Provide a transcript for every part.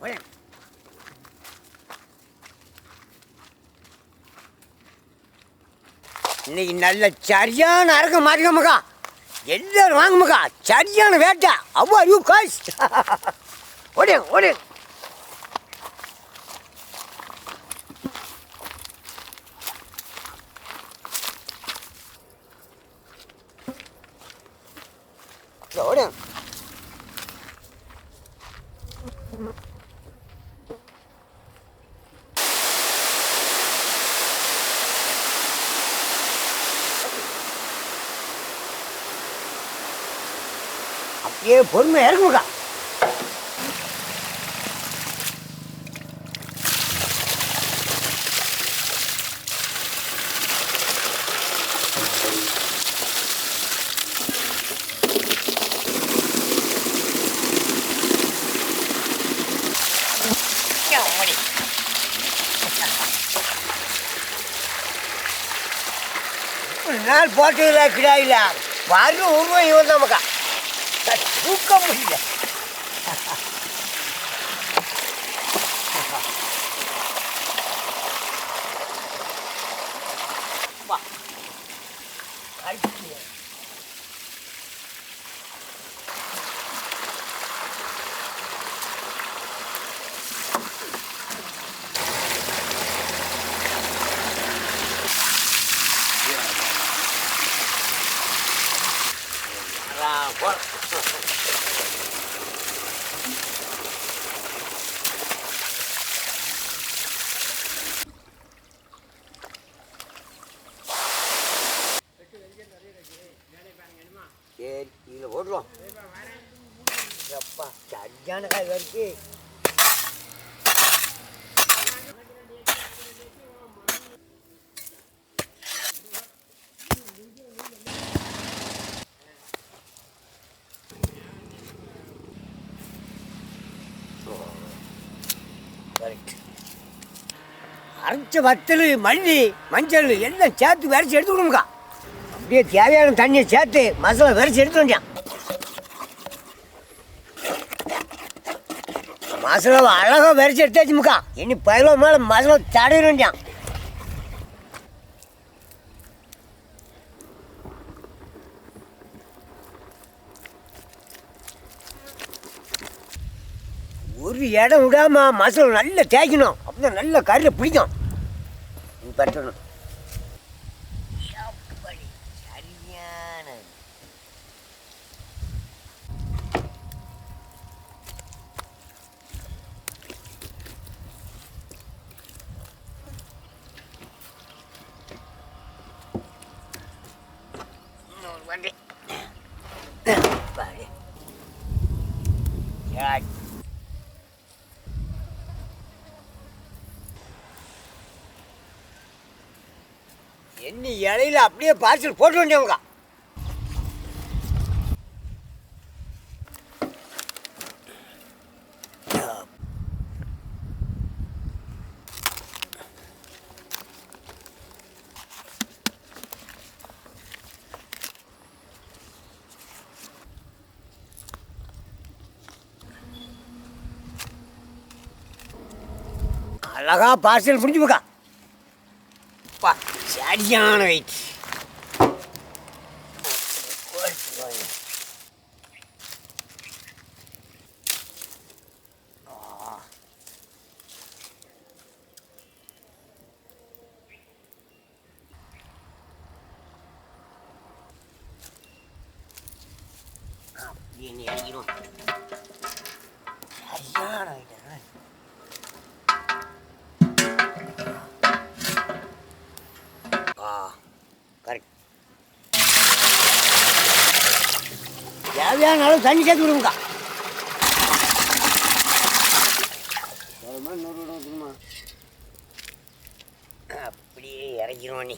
Odean. இன்னைக்கு நல்ல சரியான அரக்க மாறிக்க மகா. எல்லாரும் வாங்க மகா. சரியான வேட்டை. அவ்வளோ ஐயோ காய்ஸ். Odean Odean. ஓடேன். அப்படியே பொறுமையாக இருக்குமுக்கா. நாள் போட்டதில்ல கிடாயில வரும் உருவம் இவன் தான் மக்கா. தூக்க முடியல. சரி இதில் போட்டுருவோம். எப்பா சரியான காய் வரைக்கு. அரைச்ச வத்தல் மல்லி மஞ்சள் எல்லாம் சேர்த்து விரைச்சி எடுத்துக்கணும்க்கா. அப்படியே தேவையான தண்ணியை சேர்த்து மசாலா விரைச்சி எடுத்து வந்தேன். மசாலாவை அழகாக விரைச்சி எடுத்தாச்சுமுக்கா. இனி 15 மேலே மசாலா தடவி வந்தேன். ஒரு இடம் விடாம மசாலா நல்லா தேய்க்கணும். அப்பதான் நல்ல கறியில் பிடிக்கும். பற்றணும். சரியான வண்டி என்ன இலையில அப்படியே பார்சல் போட்டு வந்தவங்க. அழகா பார்சல் முடிஞ்சு போக்கா. சரியான வெயிட். அப்படியே இறங்கிடும். சரியான வெயிட். கரெக்ட். தேவையான அளவு தண்ணி சேர்த்து விடுங்கக்கா. அப்படியே இறக்கிடுவோம். நீ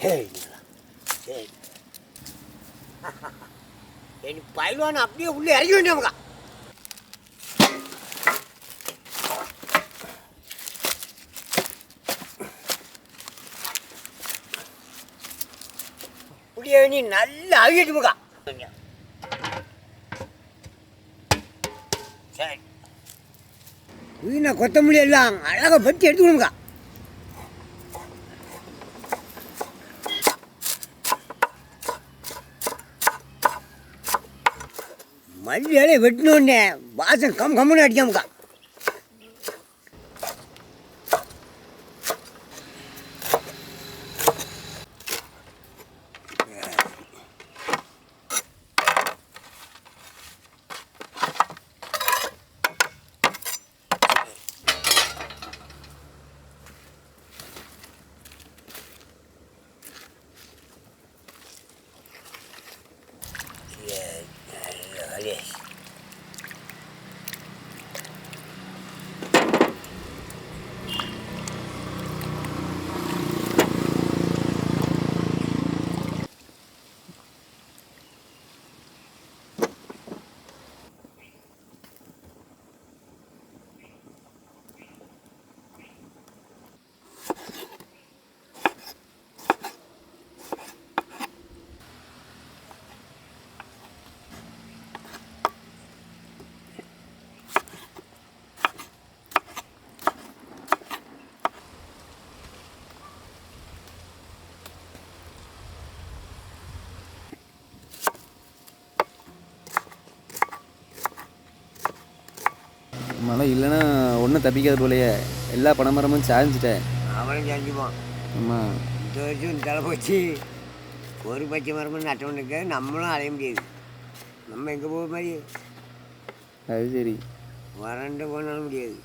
சரி என் பயில்வான அப்படியே உள்ளே இறக்கி வேண்டியவங்க. பிரியாணி நல்லா ஆகிட்டு முக்கா. சரி புதினா கொத்தமல்லி எல்லாம் அழகாக பற்றி எடுத்துக்கணுங்கக்கா. மல்லி இலையை வெட்டினோடனே வாசம் கம்முன்னு அடிக்காமக்கா. மழை இல்லைன்னா ஒன்றும் தப்பிக்காது போலையே. எல்லா பனைமரமும் சாய்ஞ்சிட்டேன். அவனும் சாஞ்சுப்பான். ஆமாம், இந்த வருஷம் தலை போச்சு. ஒரு பச்சை மரமும் நட்டவனுக்கு நம்மளும் அலைய முடியாது. நம்ம எங்கே போக மாதிரி அது சரி. வறண்டு போனாலும் முடியாது.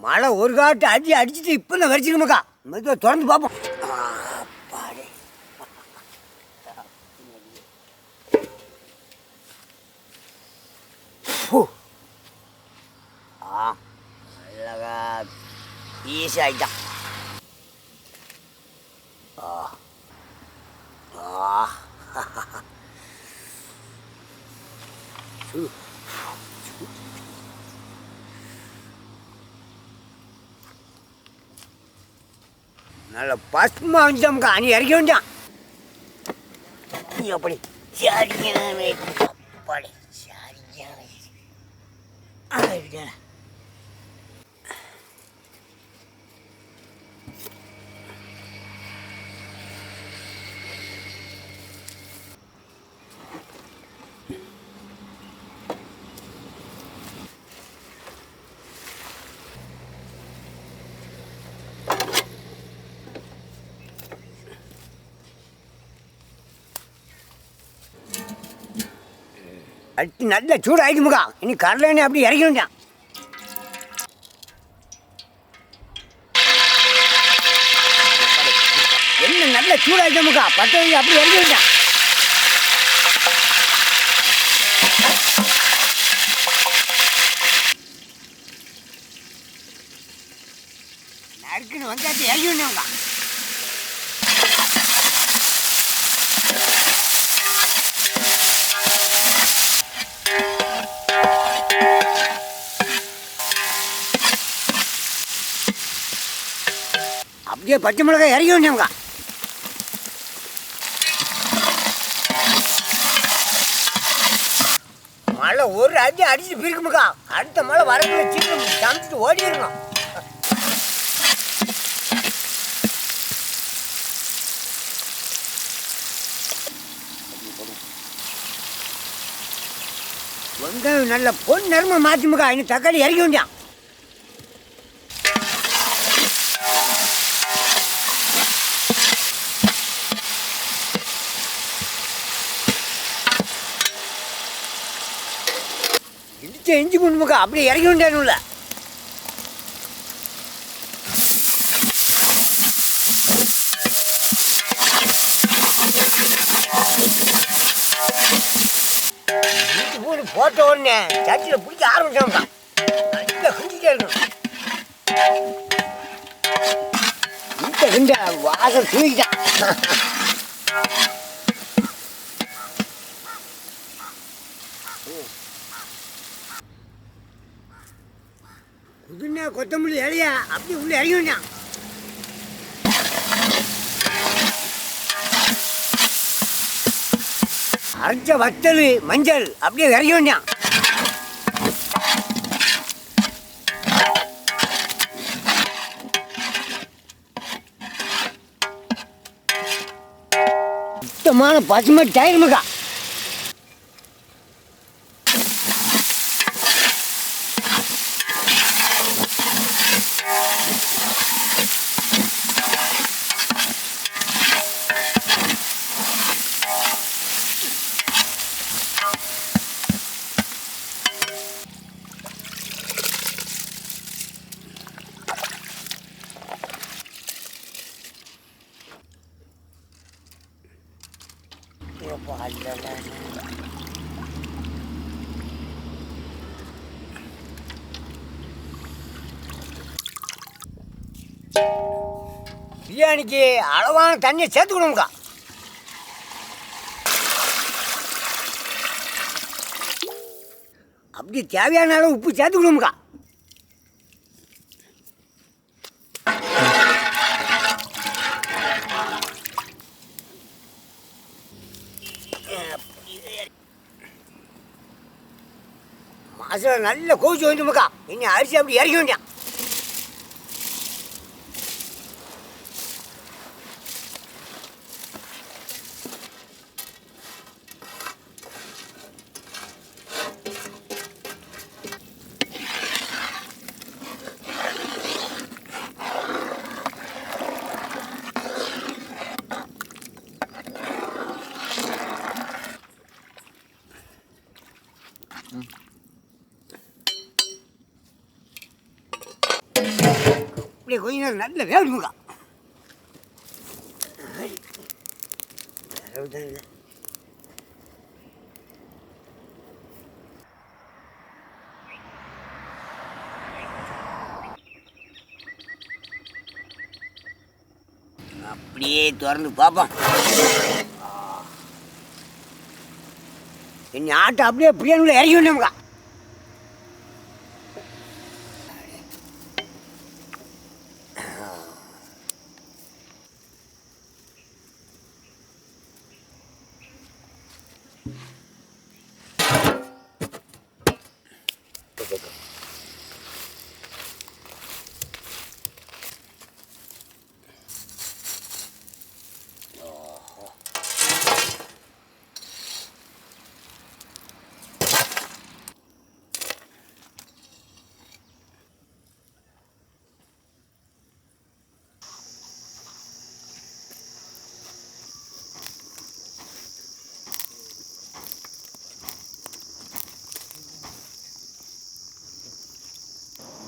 மழை ஒரு காட்டு அடிச்சுட்டு இப்போ நான் வரைச்சிக்கணுமாக்கா. மெதுவாக திறந்து பார்ப்போம். அழகா ஈஸி ஆகிட்டான். நல்ல பசுமா வந்துட்டாமுக்கா. நீ இறக்கி வேண்டாம். நீ அப்படி சரியான அப்பாடி சரியான அடி நல்ல சூடு ஆகிடுமுக்கா. இனி கடலை அப்படி இறக்கி வேண்டாம். என்ன நல்ல சூடு ஆகிட்டமுக்கா. பத்து அப்படி இறக்கி வேண்டாம். நறுக்குன்னு வந்தாச்சு இறக்கி வேண்டாம்க்கா. அப்படியே பச்சை மிளகாய் இறக்கி வேண்டாம்க்கா. மழை ஒரு அடி அடிச்சுட்டு பிரிக்குமுக்கா. அடுத்த மழை வரக்குள்ள சீக்கிரம் சமைச்சிட்டு ஓடிடணும். வெங்காயம் நல்ல பொன் நிறமா மாற்றிமுக்கா. இன்னும் தக்காளி இறக்கி வேண்டாம். இடிச்ச இஞ்சி பூண்டு மக்கா அப்படியே இறக்கி வேண்டியானுல. இஞ்சி பூண்டு போட்ட உடனே சட்டியில் பிடிக்க ஆரம்பிச்சோம்க்கா. நல்லா குஞ்சிட்டே இருக்கணும். இந்த வாசல் தூக்கிட்டான். புதுனா கொத்தமல்லி இலையா அப்படி உள்ள இறங்கி வேண்டாம். அரைச்ச வத்தல் மஞ்சள் அப்படியே இறங்கி வேண்டாம். சுத்தமான பசுமை டயர் மக்கா. பிரியாணிக்கு அளவான தண்ணியை சேர்த்துக்கணும்க்கா. அப்படி தேவையான அளவு உப்பு சேர்த்துக்கணும்க்கா. மசாலா நல்லா கோவிச்சு வந்துமுக்கா. இனி அரிசி அப்படி இறக்கி வேண்டியான். அப்படியே கொஞ்ச நேரம் நல்ல வேணுமுக்கா. அப்படியே திறந்து பார்ப்போம். என்ன ஆட்டை அப்படியே பிரியாணியில் இறக்கி வேண்டாமுக்கா.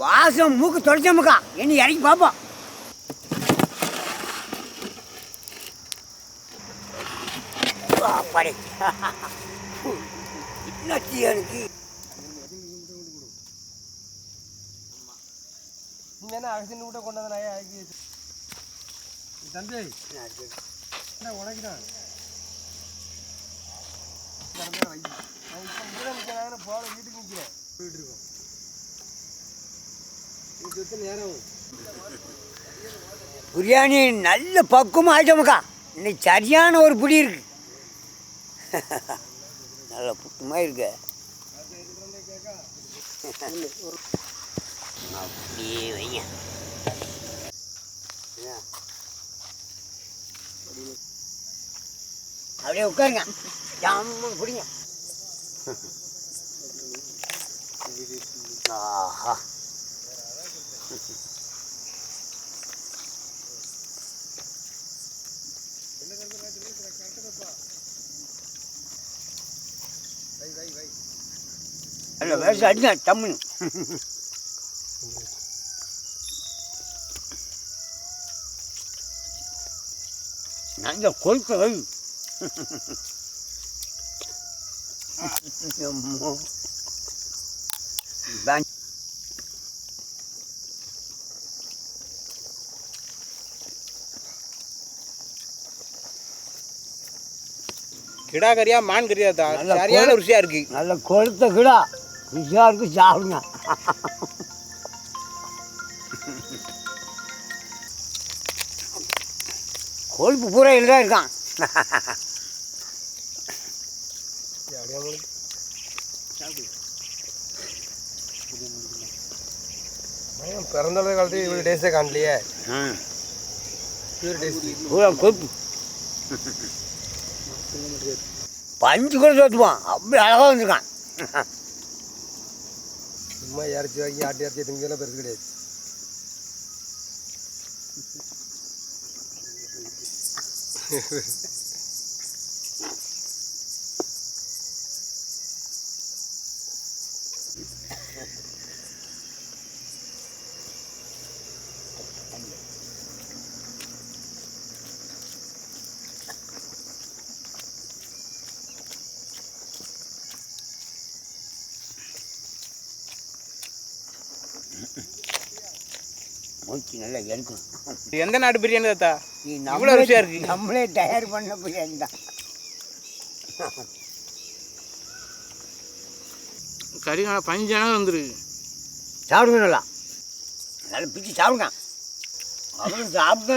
வாசம் மூக்கு தொலைச்சமுக்கா. என்ன இறக்கி பார்ப்போம். பாடி இன்னத்தி எனக்கு அகசின்னு கூட கொண்டு வந்து ஆக்கி தந்தை உனக்கு தான் போல வீட்டுக்கு நிற்கிறேன். போயிட்டு இருக்கோம். பிரியாணி நல்ல பக்குவமாக ஆயிட்டமுக்கா. இன்னைக்கு சரியான ஒரு பிடி இருக்கு. நல்ல புட்டுமாக இருக்கு. அப்படியே வைங்க. அப்படியே உட்காருங்க. ஜாமுன்னு பிடிங்க. ஆஹா அதில் வேஸ்ட் அடிங்க டம்முன்னு. நல்ல கொழுக்க வை. கிடா கறியா மான் கறியா தான் சரியான ருசியாக இருக்குது. நல்ல கொழுத்த கிடா ருசியாக இருக்கு, சாப்பிடுங்க. கொழுப்பு பூரா இல்லை இருக்கான். பிறந்த காலத்துக்கு இவ்வளோ டேஸ்ட்டே காணலையே. பியூர் டேஸ்ட் பூரா கொழுப்பு. பஞ்சு கூட தோற்றுவான், அப்படி அழகாக வந்துருக்கான். சும்மா இறச்சி வாங்கி ஆட்டி இறச்சி திங்கெல்லாம் பெருசு கிடையாது. மூச்சு நல்லா எடுக்கும். எந்த நாட்டு பிரியாணி தாத்தா இவ்வளோ இவ்வளோ ருசியாக இருக்கு? நம்மளே தயார் பண்ண பிரியாணி தான். கறி நல்லா 15 வந்துருக்கு. சாப்பிடுங்க, நல்லா நல்லா பிச்சு சாப்பிடுங்க. அப்புறம் சாப்பிட்டு